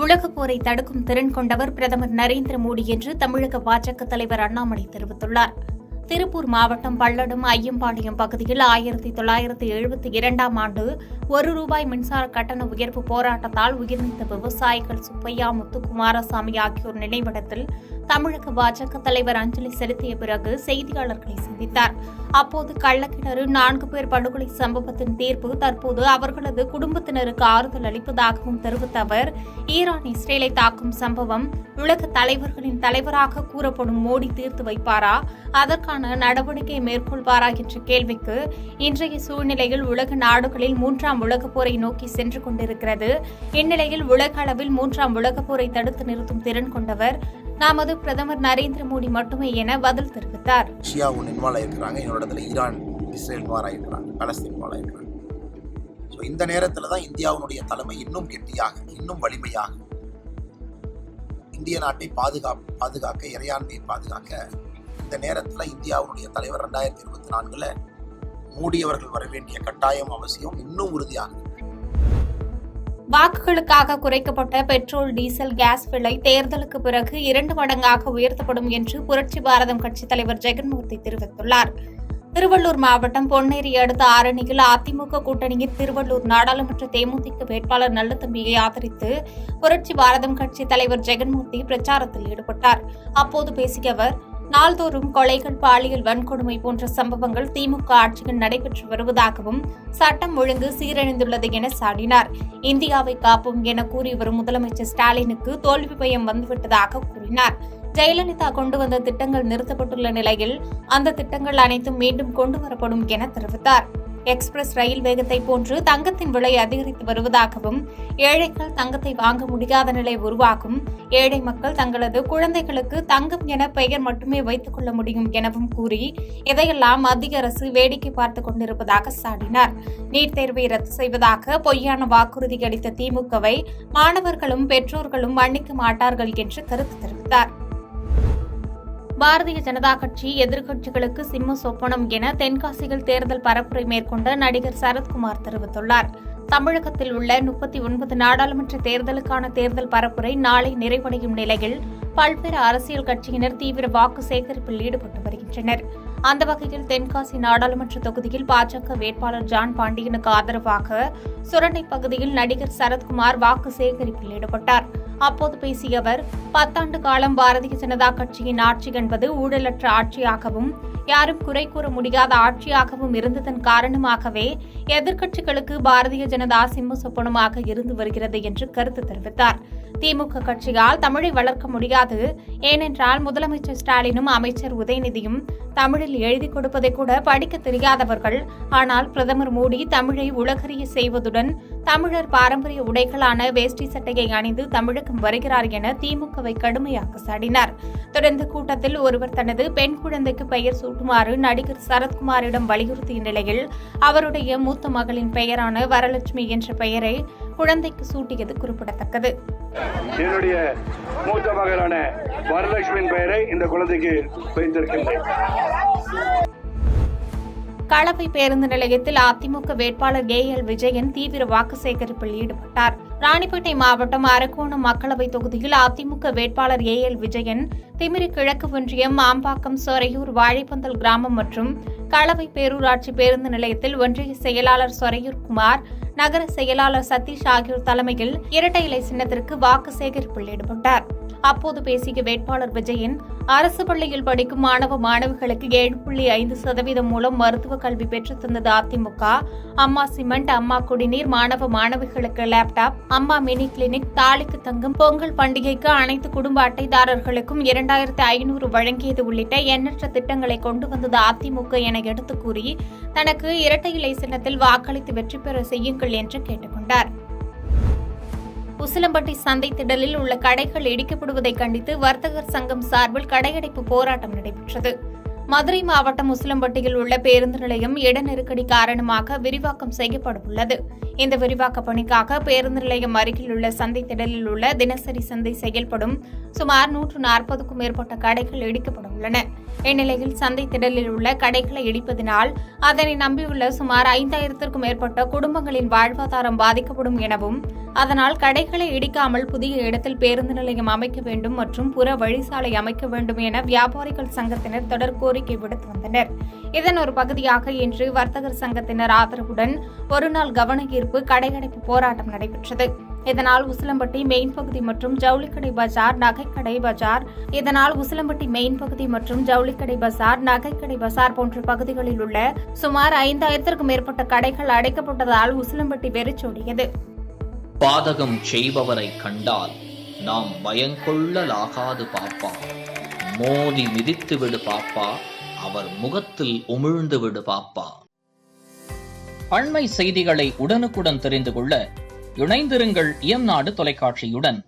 உலகப் போரை தடுக்கும் திறன் கொண்டவர் பிரதமர் நரேந்திர மோடி என்று தமிழக பாஜக தலைவர் அண்ணாமலை தெரிவித்துள்ளார். திருப்பூர் மாவட்டம் பல்லடம் ஐயம்பாளையம் பகுதியில் 1972ஆம் ஆண்டு ₹1 மின்சார கட்டண உயர்வு போராட்டத்தால் உயிர்நீத்த விவசாயிகள் சுப்பையா, முத்துக்குமாரசாமி ஆகியோர் நினைவிடத்தில் தமிழக பாஜக தலைவர் அஞ்சலி செலுத்திய பிறகு செய்தியாளர்களை சந்தித்தார். அப்போது கள்ளக்கிணறு 4 பேர் படுகொலை சம்பவத்தின் தீர்ப்பு தற்போது அவர்களது குடும்பத்தினருக்கு ஆறுதல் அளிப்பதாகவும் தெரிவித்த அவர், ஈரான் இஸ்ரேலை தாக்கும் சம்பவம் உலக தலைவர்களின் தலைவராக கூறப்படும் மோடி தீர்த்து வைப்பாரா, அதற்கான நடவடிக்கை மேற்கொள்வாரா என்ற கேள்விக்கு, இன்றைய சூழ்நிலையில் உலக நாடுகளில் 3ஆம் உலகப் போரை நோக்கி சென்று கொண்டிருக்கிறது. இந்நிலையில் உலக அளவில் 3ஆம் உலகப் போரை தடுத்து நிறுத்தும் திறன் கொண்டவர் நமது பிரதமர் நரேந்திர மோடி மட்டுமே என பதில் தெரிவித்தார். ரஷ்யா இன்வால்வ் ஆயிருக்கிறாங்க, என்னோட இடத்துல ஈரான் இஸ்ரேல் இன்வால்வ் ஆயிருக்கிறாங்க, பலஸ்தீன் இன்வால்வ் ஆயிருக்கிறாங்க. ஸோ இந்த நேரத்தில் தான் இந்தியாவுடைய தலைமை இன்னும் கெட்டியாக, இன்னும் வலிமையாக இந்திய நாட்டை பாதுகாக்க, இறையாண்மையை பாதுகாக்க இந்த நேரத்தில் இந்தியாவுடைய தலைவர் 2024 மோடி அவர்கள் வர வேண்டிய கட்டாயம் அவசியம் இன்னும் உறுதியாகுது. வாக்குகளுக்காக குறைக்கப்பட்ட பெட்ரோல், டீசல், கேஸ் விலை தேர்தலுக்கு பிறகு 2 மடங்காக உயர்த்தப்படும் என்று புரட்சி பாரதம் கட்சித் தலைவர் ஜெகன்மூர்த்தி தெரிவித்துள்ளார். திருவள்ளூர் மாவட்டம் பொன்னேரி அடுத்த ஆரணியில் அதிமுக கூட்டணியில் திருவள்ளூர் நாடாளுமன்ற தேமுதிக வேட்பாளர் நல்லதம்பியை ஆதரித்து புரட்சி பாரதம் கட்சித் தலைவர் ஜெகன்மூர்த்தி பிரச்சாரத்தில் ஈடுபட்டார். அப்போது பேசிய அவர், நாள்தோறும் கொலைகள், பாலியல் வன்கொடுமை போன்ற சம்பவங்கள் திமுக ஆட்சியில் நடைபெற்று வருவதாகவும் சட்டம் ஒழுங்கு சீரழிந்துள்ளது என சாடினார். இந்தியாவை காப்போம் என கூறி வரும் முதலமைச்சர் ஸ்டாலினுக்கு தோல்வி பயம் வந்துவிட்டதாக கூறினார். ஜெயலலிதா கொண்டு வந்த திட்டங்கள் நிறுத்தப்பட்டுள்ள நிலையில் அந்த திட்டங்கள் அனைத்தும் மீண்டும் கொண்டுவரப்படும் என தெரிவித்தார். எக்ஸ்பிரஸ் ரயில் வேகத்தை போன்று தங்கத்தின் விலை அதிகரித்து வருவதாகவும், ஏழைகள் தங்கத்தை வாங்க முடியாத நிலை உருவாகும், ஏழை மக்கள் தங்களது குழந்தைகளுக்கு தங்கம் என பெயர் மட்டுமே வைத்துக் கொள்ள முடியும் எனவும் கூறி, இதையெல்லாம் மத்திய அரசு வேடிக்கை பார்த்துக் கொண்டிருப்பதாக சாடினார். நீட் தேர்வை ரத்து செய்வதாக பொய்யான வாக்குறுதி அளித்த திமுகவை மாணவர்களும் பெற்றோர்களும் மன்னிக்க மாட்டார்கள் என்று கருத்து தெரிவித்தார். பாரதிய ஜனதா கட்சி எதிர்க்கட்சிகளுக்கு சிம்ம சொப்பனம் என தென்காசியில் தேர்தல் பரப்புரை மேற்கொண்ட நடிகர் சரத்குமார் தெரிவித்துள்ளார். தமிழகத்தில் உள்ள 39 நாடாளுமன்ற தேர்தலுக்கான தேர்தல் பரப்புரை நாளை நிறைவடையும் நிலையில் பல்வேறு அரசியல் கட்சியினர் தீவிர வாக்கு சேகரிப்பில் ஈடுபட்டு வருகின்றனர். அந்த வகையில் தென்காசி நாடாளுமன்ற தொகுதியில் பாஜக வேட்பாளர் ஜான் பாண்டியனுக்கு ஆதரவாக சுரண்டை பகுதியில் நடிகர் சரத்குமார் வாக்கு சேகரிப்பில் ஈடுபட்டார். அப்போது பேசிய அவர், 10 ஆண்டு காலம் பாரதிய ஜனதா கட்சியின் ஆட்சி என்பது ஊழலற்ற ஆட்சியாகவும், யாரும் குறை கூற முடியாத ஆட்சியாகவும் இருந்ததன் காரணமாகவே எதிர்க்கட்சிகளுக்கு பாரதிய ஜனதா சிம்ம சொப்பனமாக இருந்து வருகிறது என்று கருத்து தெரிவித்தார். திமுக கட்சியால் தமிழை வளர்க்க முடியாது, ஏனென்றால் முதலமைச்சர் ஸ்டாலினும் அமைச்சர் உதயநிதியும் தமிழில் எழுதி கொடுப்பதை கூட படிக்க தெரியாதவர்கள். ஆனால் பிரதமர் மோடி தமிழை உலகறிய செய்வதுடன் தமிழர் பாரம்பரிய உடைகளான வேஷ்டி சட்டையை அணிந்து தமிழகம் வருகிறார் என திமுகவை கடுமையாக சாடினார். தொடர்ந்து கூட்டத்தில் ஒருவர் தனது பெண் குழந்தைக்கு பெயர் சூட்டுமாறு நடிகர் சரத்குமாரிடம் வலியுறுத்திய நிலையில் அவருடைய மூத்த மகளின் பெயரான வரலட்சுமி என்ற பெயரை குழந்தைக்கு சூட்டியது குறிப்பிடத்தக்கது. என்னுடைய மூத்த மகளான வரலட்சுமியின் பெயரை இந்த குழந்தைக்கு வைத்திருக்கின்றேன். களவை பேருந்து நிலையத்தில் அதிமுக வேட்பாளர் AL விஜயன் தீவிர வாக்கு சேகரிப்பில் ஈடுபட்டார். ராணிப்பேட்டை மாவட்டம் அரக்கோணம் மக்களவை தொகுதியில் அதிமுக வேட்பாளர் AL விஜயன் திமிரி கிழக்கு ஒன்றியம், ஆம்பாக்கம், சொரையூர், வாழைப்பந்தல் கிராமம் மற்றும் களவை பேரூராட்சி பேருந்து நிலையத்தில் ஒன்றிய செயலாளர் சொரையூர் குமார், நகர செயலாளர் சதீஷ் ஆகியோர் தலைமையில் இரட்டை இலை சின்னத்திற்கு வாக்கு சேகரிப்பில் ஈடுபட்டார். அப்போது பேசிய வேட்பாளர் விஜயன், அரசு பள்ளியில் படிக்கும் மாணவ மாணவிகளுக்கு 7.5% மூலம் மருத்துவ கல்வி பெற்றுத் தந்தது அதிமுக. அம்மா சிமெண்ட், அம்மா குடிநீர், மாணவ மாணவிகளுக்கு லேப்டாப், அம்மா மினி கிளினிக், தாலிக்கு தங்கம், பொங்கல் பண்டிகைக்கு அனைத்து குடும்ப அட்டைதாரர்களுக்கும் 2500 வழங்கியது உள்ளிட்ட எண்ணற்ற திட்டங்களை கொண்டு வந்தது அதிமுக என எடுத்துக் கூறி, தனக்கு இரட்டை இலை சின்னத்தில் வாக்களித்து வெற்றி பெற செய்யுங்கள் என்று கேட்டுக் கொண்டார். உசிலம்பட்டி சந்தை திடலில் உள்ள கடைகள் இடிக்கப்படுவதை கண்டித்து வர்த்தகர் சங்கம் சார்பில் கடையடைப்பு போராட்டம் நடைபெற்றது. மதுரை மாவட்டம் உசிலம்பட்டியில் உள்ள பேருந்து நிலையம் இட நெருக்கடி காரணமாக விரிவாக்கம் செய்யப்பட உள்ளது. இந்த விரிவாக்க பணிக்காக பேருந்து நிலையம் அருகில் உள்ள சந்தை திடலில் உள்ள தினசரி சந்தை செயல்படும் சுமார் 140க்கும் மேற்பட்ட கடைகள் இடிக்கப்பட உள்ளன. இந்நிலையில் சந்தை திடலில் உள்ள கடைகளை இடிப்பதனால் அதனை நம்பியுள்ள சுமார் 5000த்திற்கும் மேற்பட்ட குடும்பங்களின் வாழ்வாதாரம் பாதிக்கப்படும் எனவும், அதனால் கடைகளை இடிக்காமல் புதிய இடத்தில் பேருந்து நிலையம் அமைக்க வேண்டும் மற்றும் புற வழிசாலை அமைக்க வேண்டும் என வியாபாரிகள் சங்கத்தினர் தொடர் கோரிக்கை விடுத்து வந்தனர். இதன் ஒரு பகுதியாக இன்று வர்த்தகர் சங்கத்தினர் ஆதரவுடன் ஒருநாள் கவன ஈர்ப்பு கடையடைப்பு போராட்டம் நடைபெற்றது. இதனால் உசிலம்பட்டி மெயின் பகுதி மற்றும் ஜவுளிக்கடை பஜார், நகைக்கடை பஜார் போன்ற பகுதிகளில் உள்ள சுமார் 5000த்திற்கும் மேற்பட்ட கடைகள் அடைக்கப்பட்டதால் உசிலம்பட்டி வெறிச்சோடியது. பாதகம் செய்பவரை கண்டால் நாம் பயங்கொள்ளலாகாது பாப்பா, மோதி மிதித்து விடு பாப்பா, அவர் முகத்தில் உமிழ்ந்து விடு பாப்பா. அண்மை செய்திகளை உடனுக்குடன் தெரிந்து கொள்ள இணைந்திருங்கள் இயம்நாடு தொலைக்காட்சியுடன்.